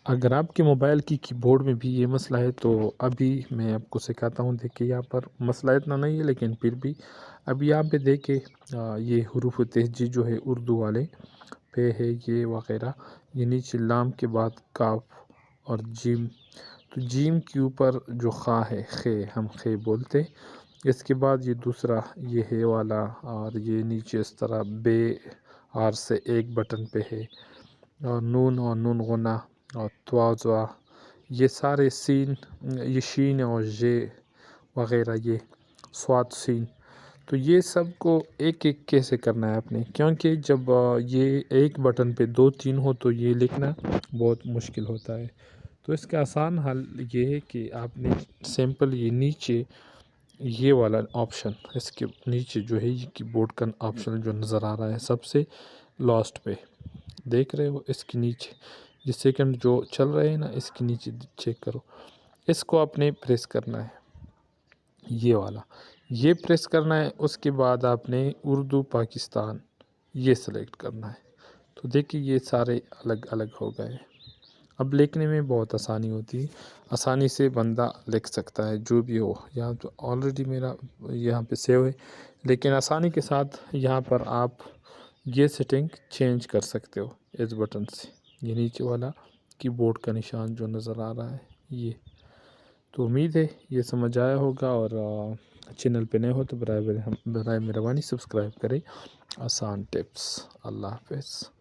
اگر آپ کے موبائل کی کی بورڈ میں بھی یہ مسئلہ ہے تو ابھی میں آپ کو سکھاتا ہوں. دیکھیں یہاں پر مسئلہ اتنا نہیں ہے لیکن پھر بھی ابھی یہاں پہ دیکھیں یہ حروف تہجی جو ہے اردو والے پہ ہے یہ وغیرہ. یہ نیچے لام کے بعد کاف اور جیم. تو جیم کے اوپر جو خا ہے خے ہم خے بولتے. اس کے بعد یہ دوسرا یہ ہے والا اور یہ نیچے اس طرح بے آر سے ایک بٹن پہ ہے. اور نون اور نون غنہ اور تواضع یہ سارے سین یہ شین اور جے وغیرہ یہ سواد سین. تو یہ سب کو ایک ایک کیسے کرنا ہے آپ نے، کیونکہ جب یہ ایک بٹن پہ دو تین ہو تو یہ لکھنا بہت مشکل ہوتا ہے. تو اس کا آسان حل یہ ہے کہ آپ نے سمپل یہ نیچے یہ والا آپشن اس کے نیچے جو ہے یہ کی بورڈ کا آپشن جو نظر آ رہا ہے سب سے لاسٹ پہ دیکھ رہے ہو، اس کے نیچے یہ سیکنڈ جو چل رہے ہیں نا اس کے نیچے چیک کرو. اس کو آپ نے پریس کرنا ہے یہ والا، یہ پریس کرنا ہے. اس کے بعد آپ نے اردو پاکستان یہ سلیکٹ کرنا ہے. تو دیکھیے یہ سارے الگ الگ ہو گئے. اب لکھنے میں بہت آسانی ہوتی ہے، آسانی سے بندہ لکھ سکتا ہے جو بھی ہو. یہاں تو آلریڈی میرا یہاں پہ سیو ہے لیکن آسانی کے ساتھ یہاں پر آپ یہ سیٹنگ چینج کر سکتے ہو اس بٹن سے. یہ نیچے والا کی بورڈ کا نشان جو نظر آ رہا ہے یہ. تو امید ہے یہ سمجھ آیا ہوگا، اور چینل پہ نئے ہو تو برائے مہربانی سبسکرائب کریں. آسان ٹپس. اللہ حافظ.